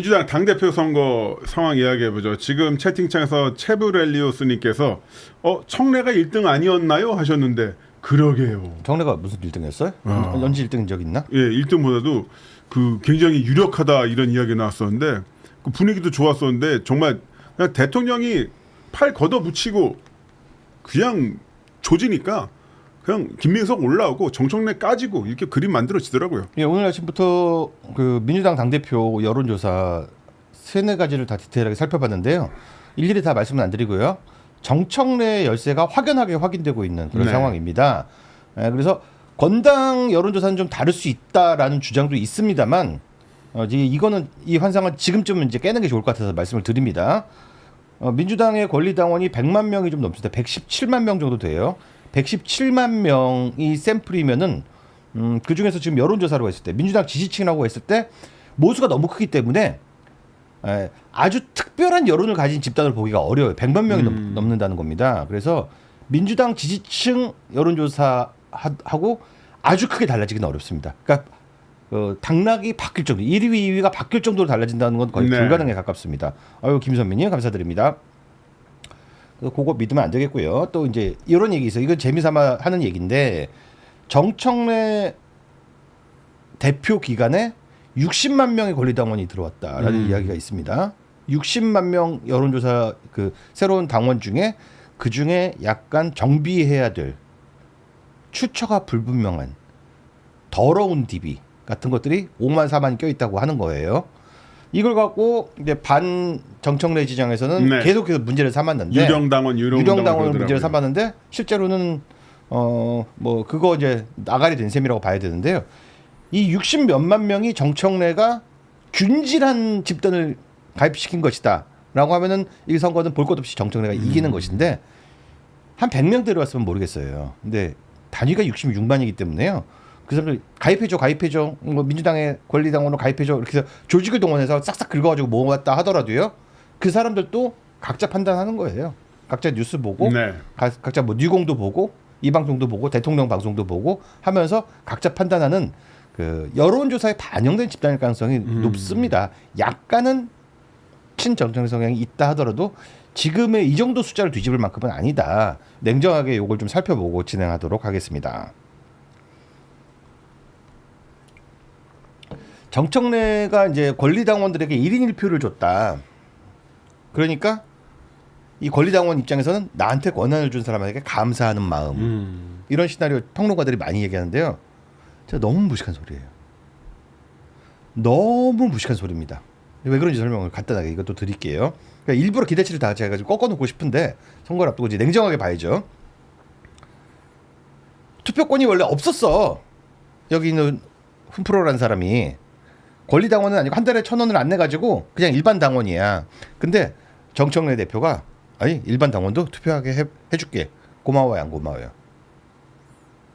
민주당 당대표 선거 상황 이야기해보죠. 지금 채팅창에서 체브렐리오스님께서 청래가 1등 아니었나요? 하셨는데 그러게요. 청래가 무슨 1등했어요? 연지 1등인 적 있나? 예, 1등보다도 그 굉장히 유력하다 이런 이야기 나왔었는데 그 분위기도 좋았었는데 정말 그냥 대통령이 팔 걷어붙이고 그냥 조지니까 그냥 김민석 올라오고 정청래 까지고 이렇게 그림 만들어지더라고요. 예, 오늘 아침부터 그 민주당 당대표 여론조사 3-4가지를 다 디테일하게 살펴봤는데요. 일일이 다 말씀은 안 드리고요. 정청래 열세가 확연하게 확인되고 있는 그런 네. 상황입니다. 예, 그래서 권당 여론조사는 좀 다를 수 있다라는 주장도 있습니다만 이거는 이 환상을 지금쯤은 이제 깨는 게 좋을 것 같아서 말씀을 드립니다. 민주당의 권리당원이 100만 명이 좀 넘습니다. 117만 명 정도 돼요. 117만 명이 샘플이면은 그 중에서 지금 여론조사로 했을 때 민주당 지지층이라고 했을 때 모수가 너무 크기 때문에 아주 특별한 여론을 가진 집단을 보기가 어려워요. 100만 명이 넘는다는 겁니다. 그래서 민주당 지지층 여론조사하고 아주 크게 달라지기는 어렵습니다. 그러니까 당락이 바뀔 정도, 1위, 2위가 바뀔 정도로 달라진다는 건 거의 불가능에 가깝습니다. 아유, 김선민님 감사드립니다. 그거 믿으면 안 되겠고요. 또 이제 이런 얘기 있어요. 이건 재미삼아 하는 얘기인데 정청래 대표 기간에 60만 명의 권리당원이 들어왔다라는 이야기가 있습니다. 60만 명 여론조사 그 새로운 당원 중에 그 중에 약간 정비해야 될 추처가 불분명한 더러운 DB 같은 것들이 5만 4만 껴 있다고 하는 거예요. 이걸 갖고 이제 반 정청래 지장에서는 계속해서 문제를 삼았는데 유령당원을 문제를 삼았는데 실제로는 뭐 그거 이제 나가리 된 셈이라고 봐야 되는데요. 이 60 몇만 명이 정청래가 균질한 집단을 가입시킨 것이다라고 하면은 이 선거는 볼 것 없이 정청래가 이기는 것인데 한 100명 데려왔으면 모르겠어요. 근데 단위가 66만이기 때문에요. 그 사람들 가입해줘 뭐 민주당의 권리당원으로 가입해줘 이렇게 해서 조직을 동원해서 싹싹 긁어가지고 모았다 하더라도요. 그 사람들도 각자 판단하는 거예요. 각자 뉴스 보고 각자 뭐 뉴공도 보고 이 방송도 보고 대통령 방송도 보고 하면서 각자 판단하는 그 여론조사에 반영된 집단일 가능성이 높습니다. 약간은 친정청 성향이 있다 하더라도 지금의 이 정도 숫자를 뒤집을 만큼은 아니다. 냉정하게 이걸 좀 살펴보고 진행하도록 하겠습니다. 정청래가 이제 권리당원들에게 1인 1표를 줬다. 그러니까 이 권리당원 입장에서는 나한테 권한을 준 사람에게 감사하는 마음. 이런 시나리오 평론가들이 많이 얘기하는데요. 진짜 너무 무식한 소리예요. 너무 무식한 소리입니다. 왜 그런지 설명을 간단하게 이것도 드릴게요. 그러니까 일부러 기대치를 다 제가 지금 꺾어놓고 싶은데 선거를 앞두고 이제 냉정하게 봐야죠. 투표권이 원래 없었어. 여기 있는 훈프로라는 사람이 권리당원은 아니고 한 달에 1,000원을 안 내가지고 그냥 일반 당원이야. 근데 정청래 대표가 아니 일반 당원도 투표하게 해줄게. 고마워요 안 고마워요?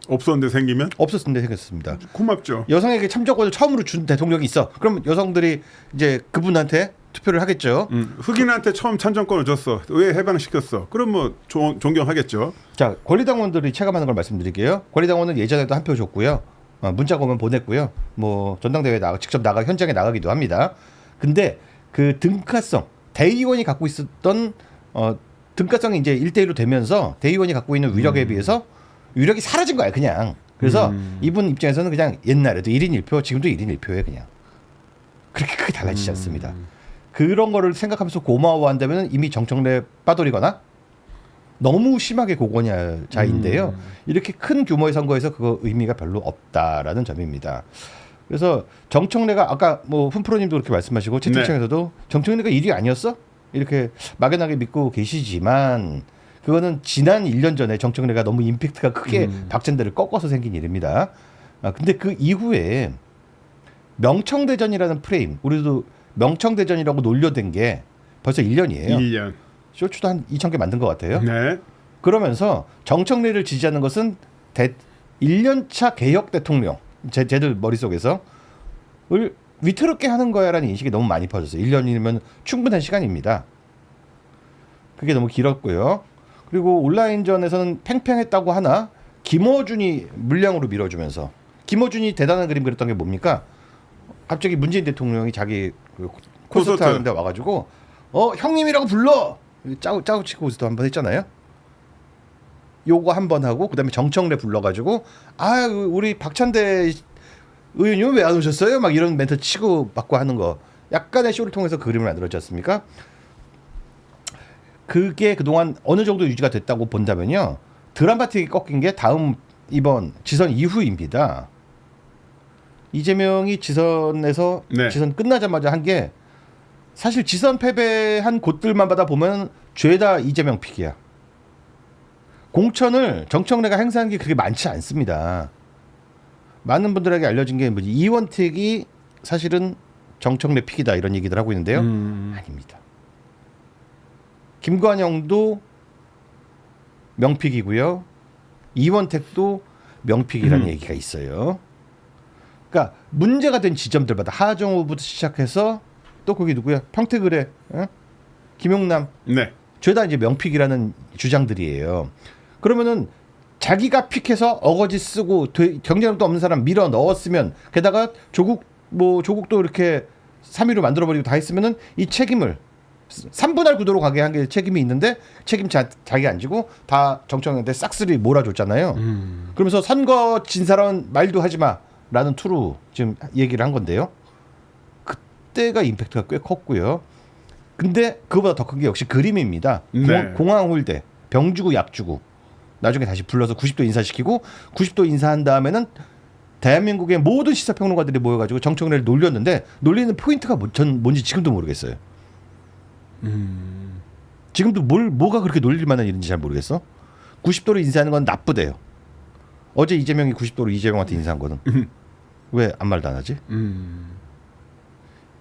없었는데 생기면? 없었는데 생겼습니다. 고맙죠. 여성에게 참정권을 처음으로 준 대통령이 있어. 그럼 여성들이 이제 그분한테 투표를 하겠죠. 흑인한테 처음 참정권을 줬어. 왜 해방시켰어? 그럼 뭐 존경하겠죠. 자, 권리당원들이 체감하는 걸 말씀드릴게요. 권리당원은 예전에도 한 표 줬고요. 문자가 오면 보냈고요. 뭐 전당대회에 직접 현장에 나가기도 합니다. 근데 그 등가성, 대의원이 갖고 있었던 등가성이 이제 1대1로 되면서 대의원이 갖고 있는 위력에 비해서 위력이 사라진 거야, 그냥. 그래서 이분 입장에서는 그냥 옛날에도 1인 1표, 지금도 1인 1표예요, 그냥. 그렇게 크게 달라지지 않습니다. 그런 거를 생각하면서 고마워한다면 이미 정청래 빠돌이거나 너무 심하게 고고냐자인데요. 이렇게 큰 규모의 선거에서 그거 의미가 별로 없다라는 점입니다. 그래서 정청래가 아까 뭐 훈프로님도 그렇게 말씀하시고 채팅창에서도 정청래가 1위 아니었어? 이렇게 막연하게 믿고 계시지만 그거는 지난 1년 전에 정청래가 너무 임팩트가 크게 박찬대를 꺾어서 생긴 일입니다. 근데 그 이후에 명청대전이라는 프레임, 우리도 명청대전이라고 놀려댄 게 벌써 1년이에요. 1년. 쇼츠도 한 2,000개 만든 것 같아요. 네. 그러면서 정청래를 지지하는 것은 1년차 개혁 대통령, 쟤들 머릿속에서 을 위태롭게 하는 거야라는 인식이 너무 많이 퍼졌어요. 1년이면 충분한 시간입니다. 그게 너무 길었고요. 그리고 온라인전에서는 팽팽했다고 하나 김어준이 물량으로 밀어주면서 김어준이 대단한 그림 그렸던 게 뭡니까? 갑자기 문재인 대통령이 자기 콘서트 하는데 와가지고 형님이라고 불러 짜고 치고 우스도 한번 했잖아요. 요거 한번 하고 그다음에 정청래 불러가지고 우리 박찬대 의원님 왜 안 오셨어요? 막 이런 멘트 치고 받고 하는 거 약간의 쇼를 통해서 그림을 만들었지 않습니까? 그게 그동안 어느 정도 유지가 됐다고 본다면요. 드라마틱이 꺾인 게 이번 지선 이후입니다. 이재명이 지선에서 네. 지선 끝나자마자 한 게 사실 지선 패배한 곳들만 받아 보면 죄다 이재명 픽이야. 공천을 정청래가 행사한 게 그렇게 많지 않습니다. 많은 분들에게 알려진 게 뭐지? 이원택이 사실은 정청래 픽이다 이런 얘기들 하고 있는데요. 아닙니다. 김관영도 명픽이고요. 이원택도 명픽이라는 얘기가 있어요. 그러니까 문제가 된 지점들마다 하정우부터 시작해서 또 거기 누구야? 평택의뢰, 김용남, 네. 죄다 이제 명픽이라는 주장들이에요. 그러면은 자기가 픽해서 어거지 쓰고 경쟁력도 없는 사람 밀어 넣었으면 게다가 조국도 이렇게 3위로 만들어버리고 다 했으면은 이 책임을 3분할 구도로 가게 한 게 책임이 있는데 책임 자기 안 지고 다 정청래한테 싹쓸이 몰아줬잖아요. 그러면서 선거 진 사람은 말도 하지 마라는 투로 지금 얘기를 한 건데요. 그때가 임팩트가 꽤 컸고요. 근데 그거보다 더 큰 게 역시 그림입니다. 네. 공항 홀대, 병 주고 약 주고 나중에 다시 불러서 90도 인사시키고 90도 인사한 다음에는 대한민국의 모든 시사평론가들이 모여가지고 정청래를 놀렸는데 놀리는 포인트가 뭔지 지금도 모르겠어요. 지금도 뭐가 그렇게 놀릴 만한 일인지 잘 모르겠어. 90도로 인사하는 건 나쁘대요. 어제 이재명이 90도로 이재명한테 인사한 거는 왜 아무 말도 안 하지?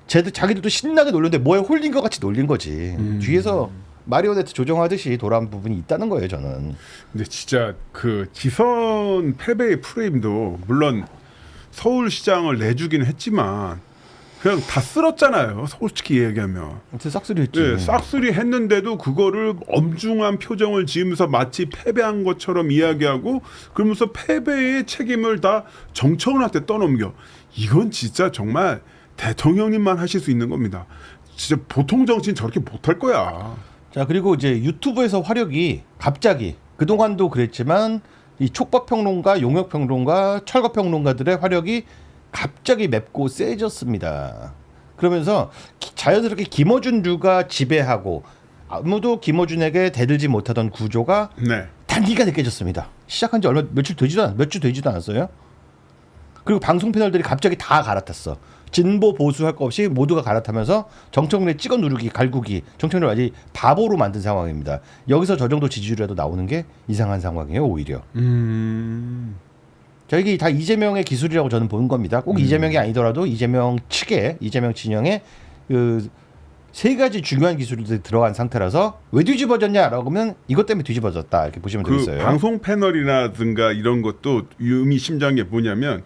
자기들도 신나게 놀렸는데 뭐에 홀린 것 같이 놀린 거지. 뒤에서 마리오네트 조정하듯이 돌아온 부분이 있다는 거예요, 저는. 근데 진짜 그 지선 패배의 프레임도 물론 서울시장을 내주긴 했지만 그냥 다 쓸었잖아요. 솔직히 얘기하면. 아무튼 싹쓸이 했지. 네, 싹쓸이 했는데도 그거를 엄중한 표정을 지으면서 마치 패배한 것처럼 이야기하고 그러면서 패배의 책임을 다 정청래한테 떠넘겨. 이건 진짜 정말 대통령님만 하실 수 있는 겁니다. 진짜 보통 정치인 저렇게 못할 거야. 자, 그리고 이제 유튜브에서 화력이 갑자기 그동안도 그랬지만 이 촉법평론가, 용역평론가, 철거평론가들의 화력이 갑자기 맵고 세졌습니다. 그러면서 자연스럽게 김어준류가 지배하고 아무도 김어준에게 대들지 못하던 구조가 네. 단기간에 깨졌습니다. 시작한 지 몇 주 되지도 않았어요. 그리고 방송 패널들이 갑자기 다 갈아탔어. 진보 보수 할 거 없이 모두가 갈아타면서 정청래 찍어 누르기 갈구기 정청래를 아직 바보로 만든 상황입니다. 여기서 저 정도 지지율이라도 나오는 게 이상한 상황이에요. 오히려. 자, 이게 다 이재명의 기술이라고 저는 보는 겁니다. 꼭 이재명이 아니더라도 이재명 측에 이재명 진영에 그 세 가지 중요한 기술들이 들어간 상태라서 왜 뒤집어졌냐라고 하면 이것 때문에 뒤집어졌다 이렇게 보시면 되겠어요. 방송 패널이라든가 이런 것도 의미심장한 게 뭐냐면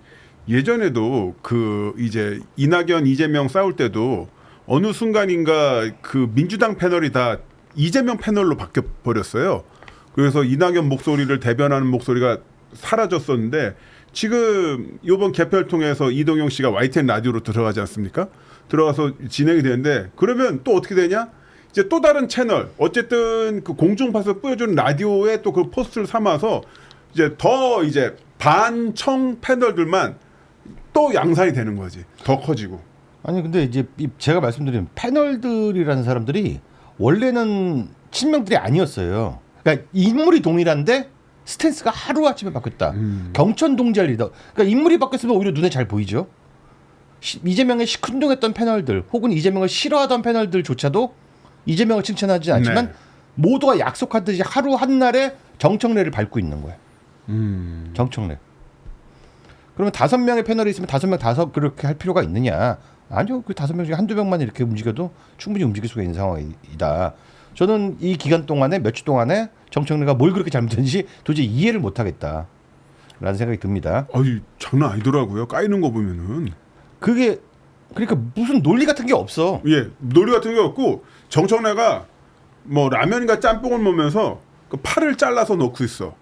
예전에도 그 이제 이낙연 이재명 싸울 때도 어느 순간인가 그 민주당 패널이 다 이재명 패널로 바뀌어 버렸어요. 그래서 이낙연 목소리를 대변하는 목소리가 사라졌었는데 지금 이번 개표를 통해서 이동영 씨가 YTN 라디오로 들어가지 않습니까? 들어가서 진행이 되는데 그러면 또 어떻게 되냐? 이제 또 다른 채널 어쨌든 그 공중파에서 뿌려주는 라디오에 또 그 포스트를 삼아서 이제 더 이제 반청 패널들만 또 양산이 되는 거지. 더 커지고. 아니 근데 이제 제가 말씀드린 패널들이라는 사람들이 원래는 친명들이 아니었어요. 그러니까 인물이 동일한데 스탠스가 하루아침에 바뀌었다. 경천 동지할 리더. 그러니까 인물이 바뀌었으면 오히려 눈에 잘 보이죠. 이재명의 시큰둥했던 패널들 혹은 이재명을 싫어하던 패널들조차도 이재명을 칭찬하지 않지만 네. 모두가 약속하듯이 하루 한날에 정청래를 밟고 있는 거예요. 정청래. 그러면 5명의 패널이 있으면 5명 다 그렇게 할 필요가 있느냐? 아니요. 그 5명 중에 한두 명만 이렇게 움직여도 충분히 움직일 수가 있는 상황이다. 저는 이 기간 동안에 몇 주 동안에 정청래가 뭘 그렇게 잘못했는지 도저히 이해를 못하겠다. 라는 생각이 듭니다. 아니 장난 아니더라고요. 까이는 거 보면은. 그게 그러니까 무슨 논리 같은 게 없어. 예, 논리 같은 게 없고 정청래가 뭐 라면인가 짬뽕을 먹으면서 그 팔을 잘라서 넣고 있어.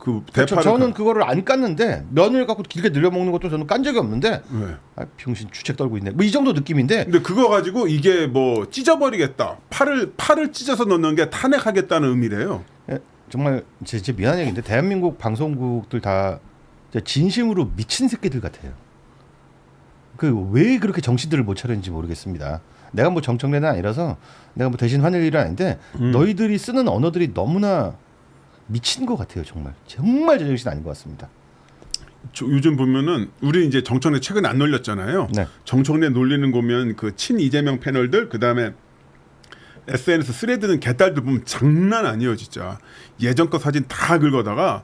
그 그렇죠. 대파를 저는 그거를 안 깠는데 면을 갖고 길게 늘려 먹는 것도 저는 깐 적이 없는데 네. 아, 병신 주책 떨고 있네. 뭐 이 정도 느낌인데 근데 그거 가지고 이게 뭐 찢어버리겠다. 팔을 찢어서 넣는 게 탄핵하겠다는 의미래요. 예, 정말 진짜 미안한 얘기인데 대한민국 방송국들 다 진짜 진심으로 미친 새끼들 같아요. 그 왜 그렇게 정신들을 못 차리는지 모르겠습니다. 내가 뭐 정청래는 아니라서 내가 뭐 대신 화낼 일은 아닌데 너희들이 쓰는 언어들이 너무나 미친 것 같아요. 정말 제정신 아닌 것 같습니다. 요즘 보면은 우리 이제 정청래 최근에 안 놀렸잖아요. 네. 정청래 놀리는 거 보면 그 친 이재명 패널들 그다음에 SNS 스레드는 개딸들 보면 장난 아니에요 진짜. 예전 거 사진 다 긁어다가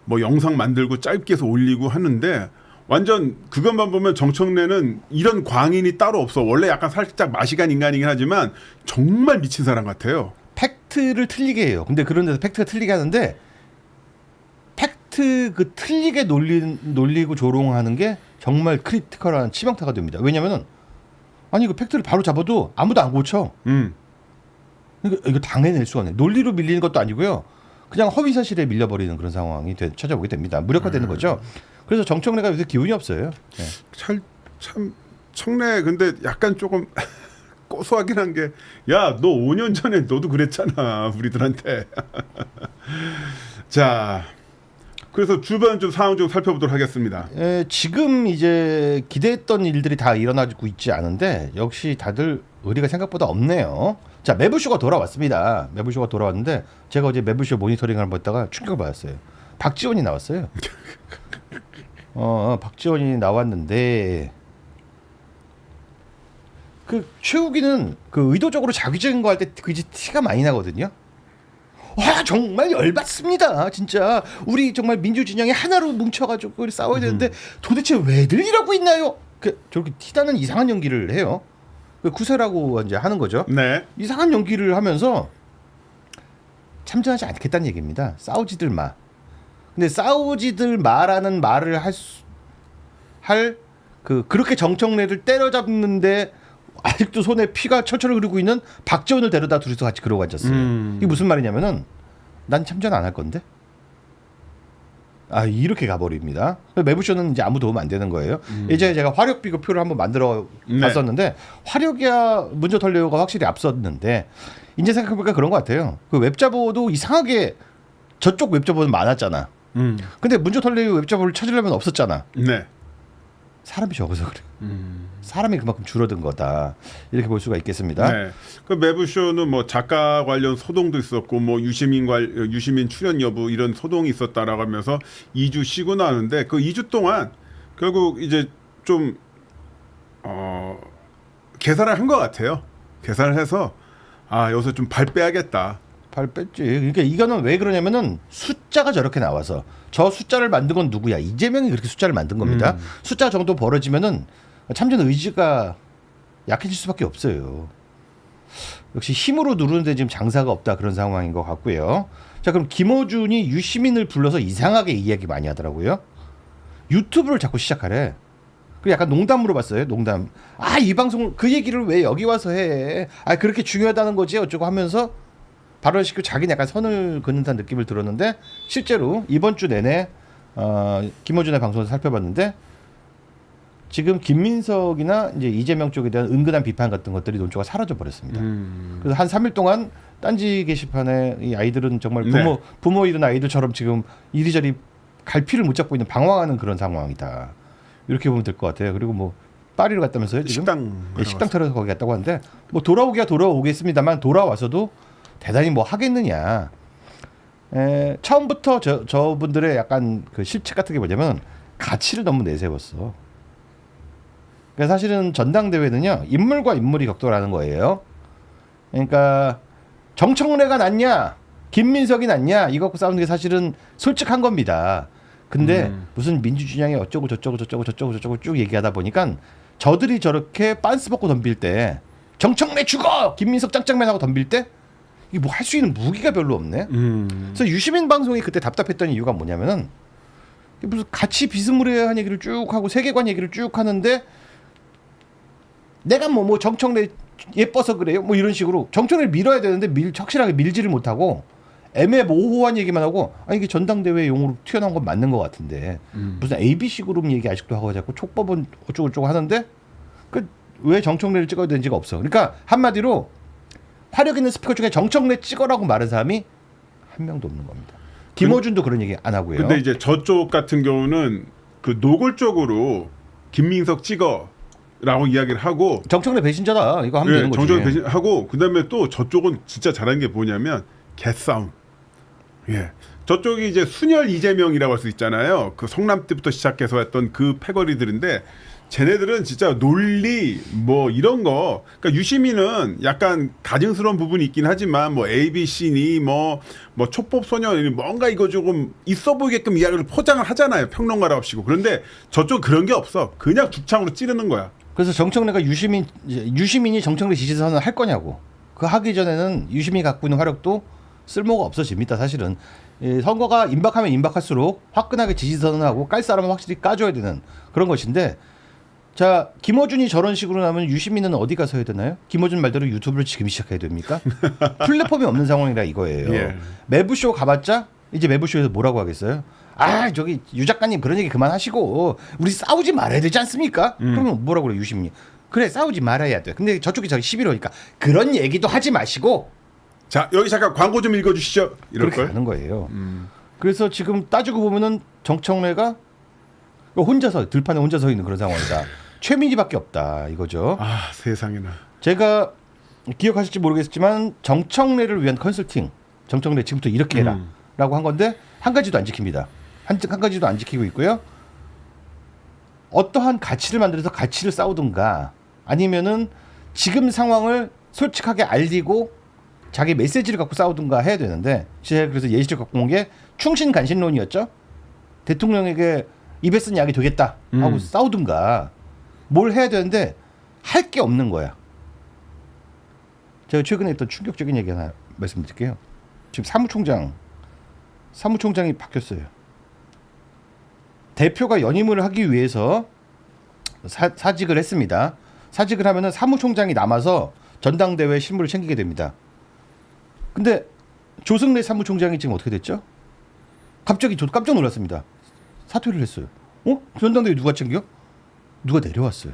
뭐 영상 만들고 짧게 해서 올리고 하는데 완전 그것만 보면 정청래는 이런 광인이 따로 없어. 원래 약간 살짝 마시간 인간이긴 하지만 정말 미친 사람 같아요. 팩트를 틀리게 해요. 근데 그런 데서 팩트가 틀리게 하는데 팩트 그 틀리게 놀리고 조롱하는 게 정말 크리티컬한 치명타가 됩니다. 왜냐면은 아니 그 팩트를 바로 잡아도 아무도 안 고쳐. 이거 당해낼 수가 없네. 논리로 밀리는 것도 아니고요. 그냥 허위 사실에 밀려버리는 그런 상황이 찾아오게 됩니다. 무력화되는 거죠. 그래서 정청래가 요새 기운이 없어요. 네. 참 청래 근데 약간 조금 고소하긴 한 게 야 너 5년 전에 너도 그랬잖아 우리들한테. 자 그래서 주변 좀 상황 좀 살펴보도록 하겠습니다. 지금 이제 기대했던 일들이 다 일어나고 있지 않은데 역시 다들 의리가 생각보다 없네요. 자 매부쇼가 돌아왔습니다. 매부쇼가 돌아왔는데 제가 어제 매부쇼 모니터링을 한번 했다가 충격을 받았어요. 박지원이 나왔어요. 박지원이 나왔는데 그 최욱이는 그 의도적으로 자기적인 거 할 때 그 티가 많이 나거든요. 와 정말 열받습니다. 진짜 우리 정말 민주 진영이 하나로 뭉쳐가지고 우리 싸워야 되는데 도대체 왜들 이러고 있나요? 저렇게 티나는 이상한 연기를 해요. 그 구세라고 이제 하는 거죠. 네. 이상한 연기를 하면서 참전하지 않겠다는 얘기입니다. 싸우지들 마. 근데 싸우지들 마라는 말을 그렇게 정청래를 때려잡는데 아직도 손에 피가 철철 흐르고 있는 박지원을 데려다 둘이서 같이 그러고 앉았어요. 이게 무슨 말이냐면은 난 참전 안 할 건데. 이렇게 가버립니다. 매부쇼는 이제 아무 도움 안 되는 거예요. 예전에 제가 화력 비교표를 한번 만들어 봤었는데 화력이야 문저 털레오가 확실히 앞섰는데 이제 생각해보니까 그런 것 같아요. 그 웹자보도 이상하게 저쪽 웹자보는 많았잖아. 근데 문저 털레오 웹자보를 찾으려면 없었잖아. 네. 사람이 적어서 그래. 사람이 그만큼 줄어든 거다. 이렇게 볼 수가 있겠습니다. 네. 그 매부쇼는 뭐 작가 관련 소동도 있었고 뭐 유시민 출연 여부 이런 소동이 있었다라고 하면서 2주 쉬고 나는데 그 2주 동안 결국 이제 좀 계산을 한 것 같아요. 계산을 해서 여기서 좀 발 빼야겠다. 발 뺐지. 그러니까 이거는 왜 그러냐면은 숫자가 저렇게 나와서 저 숫자를 만든 건 누구야? 이재명이 그렇게 숫자를 만든 겁니다. 숫자 정도 벌어지면은 참전 의지가 약해질 수밖에 없어요. 역시 힘으로 누르는데 지금 장사가 없다 그런 상황인 것 같고요. 자 그럼 김어준이 유시민을 불러서 이상하게 이야기 많이 하더라고요. 유튜브를 자꾸 시작하래. 그 약간 농담으로 봤어요. 농담. 이 방송을 그 얘기를 왜 여기 와서 해? 그렇게 중요하다는 거지 어쩌고 하면서 발언시키고 자기는 약간 선을 긋는 듯한 느낌을 들었는데 실제로 이번 주 내내 김어준의 방송을 살펴봤는데 지금 김민석이나 이제 이재명 쪽에 대한 은근한 비판 같은 것들이 논조가 사라져 버렸습니다. 그래서 한 3일 동안 딴지 게시판에 이 아이들은 정말 부모 잃은 아이들처럼 지금 이리저리 갈피를 못 잡고 있는 방황하는 그런 상황이다. 이렇게 보면 될 것 같아요. 그리고 뭐 파리를 갔다면서요 지금? 식당 털어서 거기 갔다고 하는데 뭐 돌아오기야 돌아오겠습니다만 돌아와서도 대단히 뭐 하겠느냐. 처음부터 저분들의 약간 그 실책 같은 게 뭐냐면 가치를 너무 내세웠어. 그러니까 사실은 전당대회는요 인물과 인물이 격돌하는 거예요. 그러니까 정청래가 낫냐 김민석이 낫냐 이거 갖고 싸우는 게 사실은 솔직한 겁니다. 근데 무슨 민주주의장이 어쩌고 저쩌고 쭉 얘기하다 보니까 저들이 저렇게 빤스 벗고 덤빌 때 정청래 죽어 김민석 짱짱맨 하고 덤빌 때 이게 뭐 할 수 있는 무기가 별로 없네. 그래서 유시민 방송이 그때 답답했던 이유가 뭐냐면은 무슨 같이 비스무리한 얘기를 쭉 하고 세계관 얘기를 쭉 하는데 내가 뭐 정청래 예뻐서 그래요 뭐 이런 식으로 정청래를 밀어야 되는데 확실하게 밀지를 못하고 애매모호한 얘기만 하고 이게 전당대회 용으로 튀어나온 건 맞는 것 같은데 무슨 ABC 그룹 얘기 아직도 하고 자꾸 촉법은 어쩌고저쩌고 하는데 왜 정청래를 찍어야 되는지가 없어. 그러니까 한마디로 화력 있는 스피커 중에 정청래 찍어라고 말한 사람이 한 명도 없는 겁니다. 김어준도 그런 얘기 안 하고요. 근데 이제 저쪽 같은 경우는 그 노골적으로 김민석 찍어라고 이야기를 하고 정청래 배신자다 이거 하면 되는 거지. 정청래 배신하고 그다음에 또 저쪽은 진짜 잘하는 게 뭐냐면 개싸움. 예. 저쪽이 이제 순혈 이재명이라고 할 수 있잖아요. 그 성남 때부터 시작해서 했던 그 패거리들인데 쟤네들은 진짜 논리 뭐 이런 거. 그러니까 유시민은 약간 가증스러운 부분이 있긴 하지만 뭐 ABC니 뭐 촉법 소년이 뭔가 이거 조금 있어 보이게끔 이야기를 포장을 하잖아요. 평론가랍시고. 그런데 저쪽 그런 게 없어. 그냥 죽창으로 찌르는 거야. 그래서 정청래가 유시민이 정청래 지지 선언을 할 거냐고. 그 하기 전에는 유시민이 갖고 있는 화력도 쓸모가 없어집니다. 사실은 선거가 임박하면 임박할수록 화끈하게 지지 선언하고 깔 사람은 확실히 까줘야 되는 그런 것인데, 자 김어준이 저런 식으로 나면 유시민은 어디 가서 해야 되나요? 김어준 말대로 유튜브를 지금 시작해야 됩니까? 플랫폼이 없는 상황이라 이거예요. 예. 매부쇼 가봤자 이제 매부쇼에서 뭐라고 하겠어요? 저기 유 작가님 그런 얘기 그만하시고 우리 싸우지 말아야 되지 않습니까? 그러면 뭐라고 그래 유시민이? 그래 싸우지 말아야 돼. 근데 저쪽이 저기 11호니까 그런 얘기도 하지 마시고. 자 여기 잠깐 광고 좀 읽어주시죠. 이럴 그렇게 걸. 하는 거예요. 그래서 지금 따지고 보면은 정청래가 혼자서 들판에 혼자 서 있는 그런 상황이다. 최민희밖에 없다 이거죠. 아 세상에나. 제가 기억하실지 모르겠지만 정청래를 위한 컨설팅, 정청래 지금부터 이렇게 해라라고 한 건데 한 가지도 안 지킵니다. 한 가지도 안 지키고 있고요. 어떠한 가치를 만들어서 가치를 싸우든가 아니면은 지금 상황을 솔직하게 알리고 자기 메시지를 갖고 싸우든가 해야 되는데, 제가 그래서 예시를 갖고 온 게 충신간신론이었죠. 대통령에게 입에 쓴 약이 되겠다 하고 싸우든가 뭘 해야 되는데 할 게 없는 거야. 제가 최근에 했던 충격적인 얘기 하나 말씀드릴게요. 지금 사무총장이 바뀌었어요. 대표가 연임을 하기 위해서 사직을 했습니다. 사직을 하면은 사무총장이 남아서 전당대회 실무를 챙기게 됩니다. 근데 조승래 사무총장이 지금 어떻게 됐죠? 갑자기 저도 깜짝 놀랐습니다. 사퇴를 했어요. 전당대회 누가 챙겨? 누가 내려왔어요.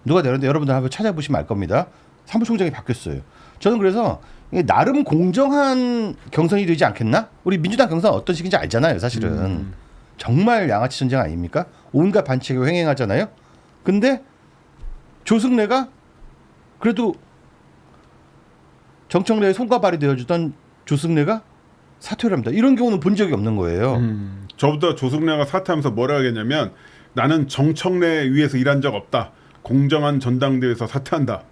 누가 내렸는데 여러분들 한번 찾아보시면 알 겁니다. 사무총장이 바뀌었어요. 저는 그래서 나름 공정한 경선이 되지 않겠나? 우리 민주당 경선 어떤 식인지 알잖아요. 사실은 정말 양아치 전쟁 아닙니까? 온갖 반칙을 횡행하잖아요. 근데 조승래가 그래도 정청래의 손과 발이 되어주던 조승래가 사퇴를 합니다. 이런 경우는 본 적이 없는 거예요. 저보다 조승래가 사퇴하면서 뭐라 하겠냐면 나는 정청래 위에서 일한 적 없다. 공정한 전당대회에서 사퇴한다.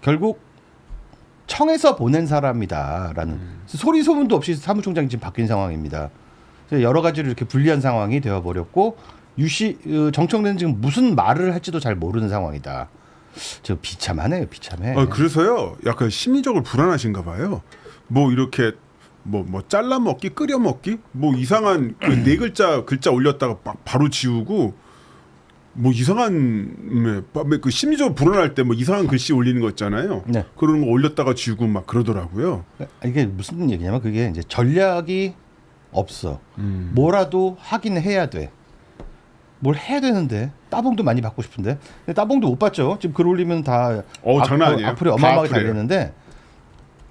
결국 청에서 보낸 사람이다라는 소리 소문도 없이 사무총장이 지금 바뀐 상황입니다. 그래서 여러 가지로 이렇게 불리한 상황이 되어버렸고 정청래는 지금 무슨 말을 할지도 잘 모르는 상황이다. 저 비참하네요, 비참해. 그래서요, 약간 심리적으로 불안하신가 봐요. 뭐 이렇게 뭐 잘라 먹기, 끓여 먹기, 뭐 이상한 그 네 글자 올렸다가 바로 지우고, 뭐 이상한 그 심리적으로 불안할 때 뭐 이상한 글씨 올리는 거 있잖아요. 네. 그런 거 올렸다가 지우고 막 그러더라고요. 이게 무슨 얘기냐면 그게 이제 전략이 없어. 뭐라도 하긴 해야 돼. 뭘 해야 되는데 따봉도 많이 받고 싶은데 근데 따봉도 못 받죠. 지금 글 올리면 다 장난 아니에요. 악플이 어마어마하게 달리는데,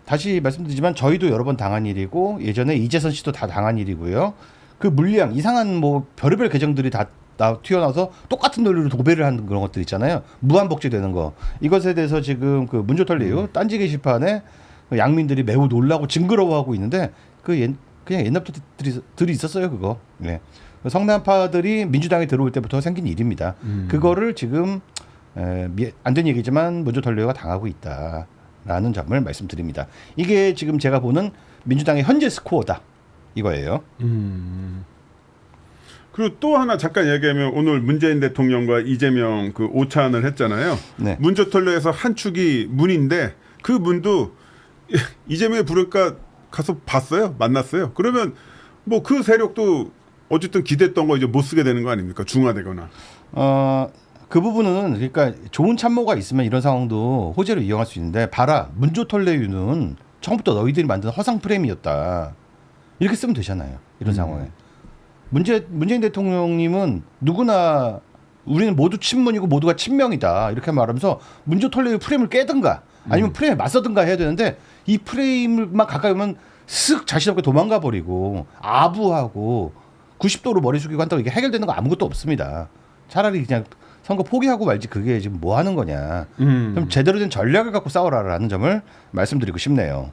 다시 말씀드리지만 저희도 여러 번 당한 일이고 예전에 이재선 씨도 다 당한 일이고요. 그 물량 이상한 뭐 별의별 계정들이 다 튀어나와서 똑같은 논리로 도배를 하는 그런 것들 있잖아요. 무한복제되는 거. 이것에 대해서 지금 그 문조털리유 딴지 게시판에 양민들이 매우 놀라고 징그러워하고 있는데 그냥 옛날부터 들이 있었어요 그거. 네. 성남파들이 민주당에 들어올 때부터 생긴 일입니다. 그거를 지금 안 된 얘기지만 문조털리유가 당하고 있다라는 점을 말씀드립니다. 이게 지금 제가 보는 민주당의 현재 스코어다 이거예요. 그리고 또 하나 잠깐 얘기하면 오늘 문재인 대통령과 이재명 그 오찬을 했잖아요. 네. 문조털려에서 한 축이 문인데 그 문도 이재명이 부를까 가서 봤어요. 만났어요. 그러면 뭐 그 세력도 어쨌든 기대했던 거 이제 못 쓰게 되는 거 아닙니까? 중화되거나. 그 부분은 그러니까 좋은 참모가 있으면 이런 상황도 호재로 이용할 수 있는데 봐라 문조털레유는 처음부터 너희들이 만든 허상 프레임이었다 이렇게 쓰면 되잖아요 이런 상황에 문재인 대통령님은 누구나 우리는 모두 친문이고 모두가 친명이다 이렇게 말하면서 문조털레유 프레임을 깨든가 아니면 프레임에 맞서든가 해야 되는데 이 프레임만 가까이 오면 쓱 자신없게 도망가 버리고 아부하고 90도로 머리 숙이고 한다고 이게 해결되는 거 아무것도 없습니다. 차라리 그냥 선거 포기하고 말지 그게 지금 뭐 하는 거냐. 좀 제대로 된 전략을 갖고 싸워라라는 점을 말씀드리고 싶네요.